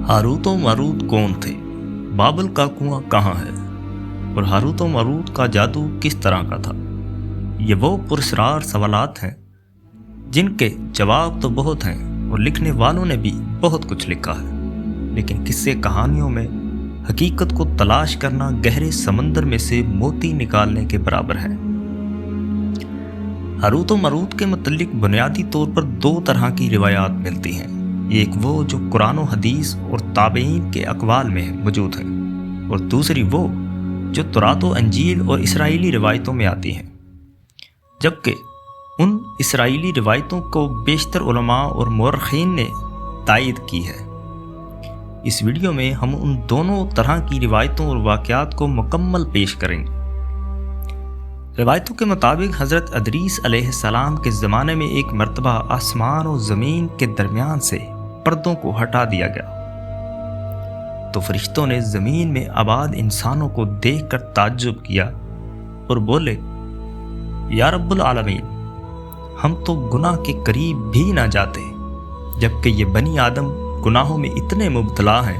Harut و ماروت کون تھے؟ بابل کا کنواں کہاں ہے؟ اور ہاروت و ماروت کا جادو کس طرح کا تھا؟ یہ وہ پراسرار سوالات ہیں جن کے جواب تو بہت ہیں اور لکھنے والوں نے بھی بہت کچھ لکھا ہے، لیکن قصے کہانیوں میں حقیقت کو تلاش کرنا گہرے سمندر میں سے موتی نکالنے کے برابر ہے۔ ہاروت و ماروت کے متعلق بنیادی طور پر دو طرح کی روایات ملتی ہیں، ایک وہ جو قرآن و حدیث اور تابعین کے اقوال میں موجود ہیں، اور دوسری وہ جو تورات و انجیل اور اسرائیلی روایتوں میں آتی ہیں، جبکہ ان اسرائیلی روایتوں کو بیشتر علماء اور مورخین نے تائید کی ہے۔ اس ویڈیو میں ہم ان دونوں طرح کی روایتوں اور واقعات کو مکمل پیش کریں گے۔ روایتوں کے مطابق حضرت ادریس علیہ السلام کے زمانے میں ایک مرتبہ آسمان و زمین کے درمیان سے پردوں کو ہٹا دیا گیا تو فرشتوں نے زمین میں آباد انسانوں کو دیکھ کر تعجب کیا اور بولے، یا رب العالمین، ہم تو گناہ کے قریب بھی نہ جاتے، جبکہ یہ بنی آدم گناہوں میں اتنے مبتلا ہیں،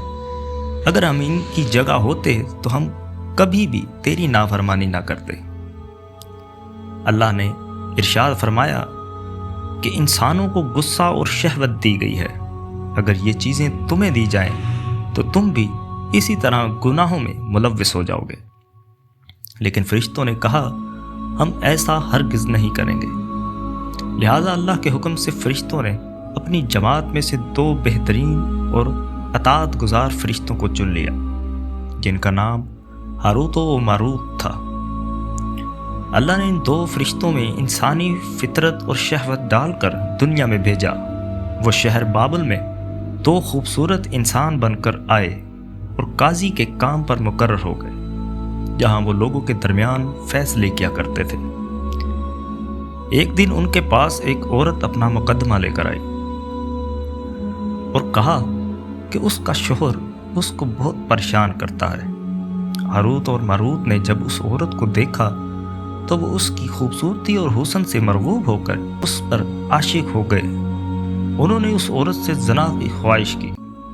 اگر ہم ان کی جگہ ہوتے تو ہم کبھی بھی تیری نافرمانی نہ کرتے۔ اللہ نے ارشاد فرمایا کہ انسانوں کو غصہ اور شہوت دی گئی ہے، اگر یہ چیزیں تمہیں دی جائیں تو تم بھی اسی طرح گناہوں میں ملوث ہو جاؤ گے، لیکن فرشتوں نے کہا، ہم ایسا ہرگز نہیں کریں گے۔ لہذا اللہ کے حکم سے فرشتوں نے اپنی جماعت میں سے دو بہترین اور اطاعت گزار فرشتوں کو چن لیا، جن کا نام ہاروت و ماروت تھا۔ اللہ نے ان دو فرشتوں میں انسانی فطرت اور شہوت ڈال کر دنیا میں بھیجا۔ وہ شہر بابل میں دو خوبصورت انسان بن کر آئے اور قاضی کے کام پر مقرر ہو گئے، جہاں وہ لوگوں کے درمیان فیصلے کیا کرتے تھے۔ ایک دن ان کے پاس ایک عورت اپنا مقدمہ لے کر آئی اور کہا کہ اس کا شوہر اس کو بہت پریشان کرتا ہے۔ ہاروت اور ماروت نے جب اس عورت کو دیکھا تو وہ اس کی خوبصورتی اور حسن سے مرغوب ہو کر اس پر عاشق ہو گئے۔ انہوں نے اس عورت سے زنا کی خواہش کی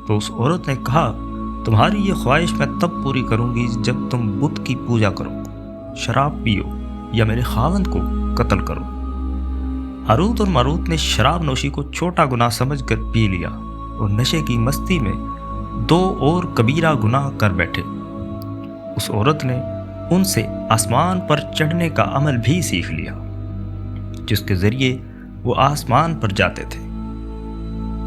تو اس عورت نے کہا، تمہاری یہ خواہش میں تب پوری کروں گی جب تم بت کی پوجا کرو، شراب پیو یا میرے خاوند کو قتل کرو۔ ہاروت اور ماروت نے شراب نوشی کو چھوٹا گناہ سمجھ کر پی لیا اور نشے کی مستی میں دو اور کبیرہ گناہ کر بیٹھے۔ اس عورت نے ان سے آسمان پر چڑھنے کا عمل بھی سیکھ لیا، جس کے ذریعے وہ آسمان پر جاتے تھے۔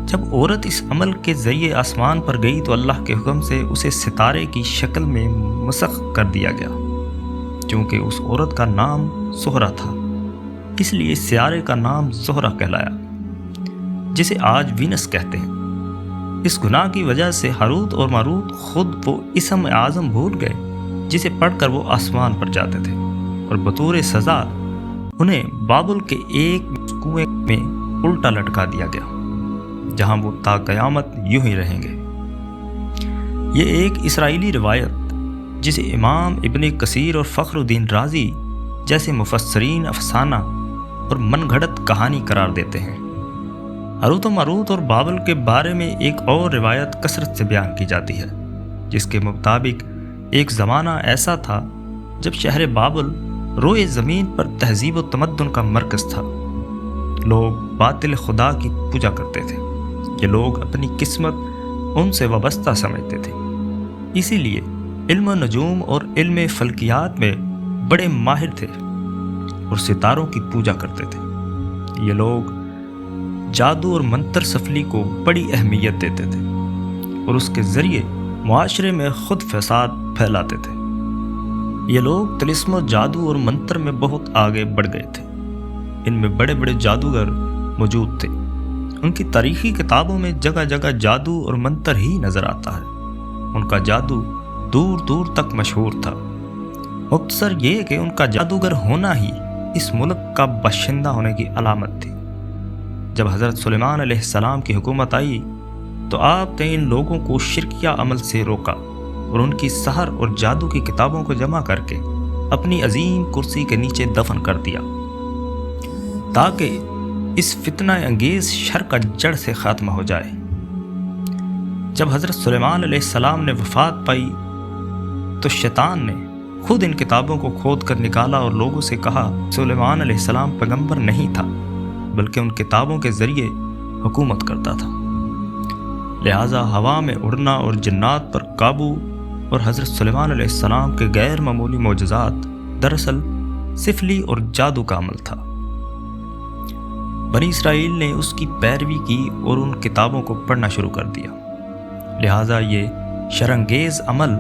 جب عورت اس عمل کے ذریعے آسمان پر گئی تو اللہ کے حکم سے اسے ستارے کی شکل میں مسخ کر دیا گیا۔ چونکہ اس عورت کا نام زہرہ تھا، اس لیے اس سیارے کا نام زہرہ کہلایا، جسے آج وینس کہتے ہیں۔ اس گناہ کی وجہ سے ہاروت اور ماروت خود وہ اسم اعظم بھول گئے جسے پڑھ کر وہ آسمان پر جاتے تھے، اور بطور سزا انہیں بابل کے ایک کنویں میں الٹا لٹکا دیا گیا، جہاں وہ تا قیامت یوں ہی رہیں گے۔ یہ ایک اسرائیلی روایت جسے امام ابن کثیر اور فخر الدین رازی جیسے مفسرین افسانہ اور من گھڑت کہانی قرار دیتے ہیں۔ ہاروت و ماروت اور بابل کے بارے میں ایک اور روایت کثرت سے بیان کی جاتی ہے، جس کے مطابق ایک زمانہ ایسا تھا جب شہر بابل روئے زمین پر تہذیب و تمدن کا مرکز تھا۔ لوگ باطل خدا کی پوجا کرتے تھے۔ یہ لوگ اپنی قسمت ان سے وابستہ سمجھتے تھے، اسی لیے علم نجوم اور علم فلکیات میں بڑے ماہر تھے اور ستاروں کی پوجا کرتے تھے۔ یہ لوگ جادو اور منتر سفلی کو بڑی اہمیت دیتے تھے اور اس کے ذریعے معاشرے میں خود فساد پھیلاتے تھے۔ یہ لوگ طلسم و جادو اور منتر میں بہت آگے بڑھ گئے تھے۔ ان میں بڑے بڑے جادوگر موجود تھے۔ ان کی تاریخی کتابوں میں جگہ جگہ جادو اور منتر ہی نظر آتا ہے۔ ان کا جادو دور دور تک مشہور تھا۔ مختصر یہ کہ ان کا جادوگر ہونا ہی اس ملک کا باشندہ ہونے کی علامت تھی۔ جب حضرت سلیمان علیہ السلام کی حکومت آئی تو آپ نے ان لوگوں کو شرکیہ عمل سے روکا اور ان کی سحر اور جادو کی کتابوں کو جمع کر کے اپنی عظیم کرسی کے نیچے دفن کر دیا، تاکہ اس فتنہ انگیز شر کا جڑ سے خاتمہ ہو جائے۔ جب حضرت سلیمان علیہ السلام نے وفات پائی تو شیطان نے خود ان کتابوں کو کھود کر نکالا اور لوگوں سے کہا سلیمان علیہ السلام پیغمبر نہیں تھا بلکہ ان کتابوں کے ذریعے حکومت کرتا تھا، لہٰذا ہوا میں اڑنا اور جنات پر قابو اور حضرت سلیمان علیہ السلام کے غیر معمولی معجزات دراصل سفلی اور جادو کا عمل تھا۔ بنی اسرائیل نے اس کی پیروی کی اور ان کتابوں کو پڑھنا شروع کر دیا، لہٰذا یہ شرانگیز عمل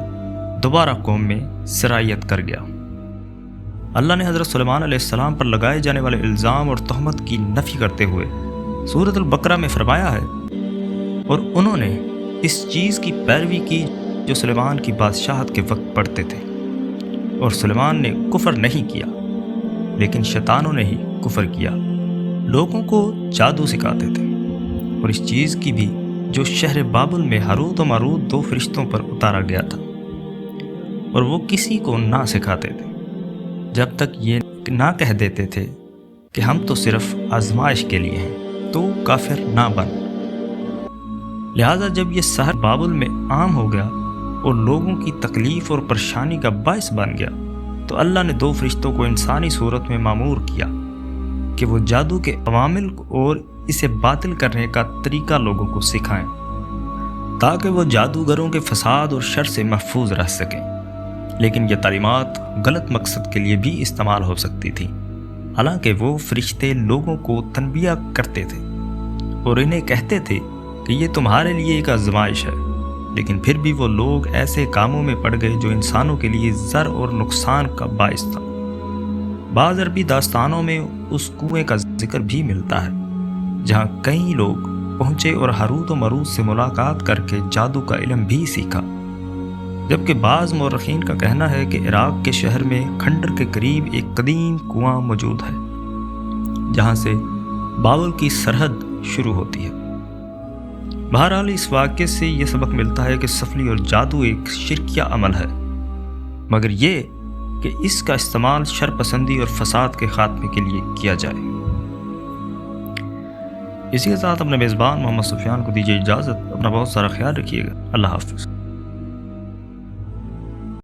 دوبارہ قوم میں سرایت کر گیا۔ اللہ نے حضرت سلیمان علیہ السلام پر لگائے جانے والے الزام اور تہمت کی نفی کرتے ہوئے سورۃ البقرہ میں فرمایا ہے، اور انہوں نے اس چیز کی پیروی کی جو سلیمان کی بادشاہت کے وقت پڑھتے تھے، اور سلیمان نے کفر نہیں کیا لیکن شیطانوں نے ہی کفر کیا، لوگوں کو جادو سکھاتے تھے، اور اس چیز کی بھی جو شہر بابل میں ہاروت و ماروت 2 فرشتوں پر اتارا گیا تھا، اور وہ کسی کو نہ سکھاتے تھے جب تک یہ نہ کہہ دیتے تھے کہ ہم تو صرف آزمائش کے لیے ہیں، تو کافر نہ بن۔ لہٰذا جب یہ سحر بابل میں عام ہو گیا اور لوگوں کی تکلیف اور پریشانی کا باعث بن گیا تو اللہ نے 2 فرشتوں کو انسانی صورت میں مامور کیا کہ وہ جادو کے عوامل اور اسے باطل کرنے کا طریقہ لوگوں کو سکھائیں تاکہ وہ جادوگروں کے فساد اور شر سے محفوظ رہ سکیں، لیکن یہ تعلیمات غلط مقصد کے لیے بھی استعمال ہو سکتی تھی، حالانکہ وہ فرشتے لوگوں کو تنبیہ کرتے تھے اور انہیں کہتے تھے کہ یہ تمہارے لیے ایک آزمائش ہے، لیکن پھر بھی وہ لوگ ایسے کاموں میں پڑ گئے جو انسانوں کے لیے ضر اور نقصان کا باعث تھا۔ بعض عربی داستانوں میں اس کنویں کا ذکر بھی ملتا ہے جہاں کئی لوگ پہنچے اور ہاروت و ماروت سے ملاقات کر کے جادو کا علم بھی سیکھا، جبکہ بعض مورخین کا کہنا ہے کہ عراق کے شہر میں کھنڈر کے قریب ایک قدیم کنواں موجود ہے جہاں سے بابل کی سرحد شروع ہوتی ہے۔ بہرحال اس واقعے سے یہ سبق ملتا ہے کہ سفلی اور جادو ایک شرکیہ عمل ہے، مگر یہ کہ اس کا استعمال شر پسندی اور فساد کے خاتمے کے لیے کیا جائے۔ اسی کے ساتھ اپنے میزبان محمد سفیان کو دیجیے اجازت، اپنا بہت سارا خیال رکھیے گا، اللہ حافظ۔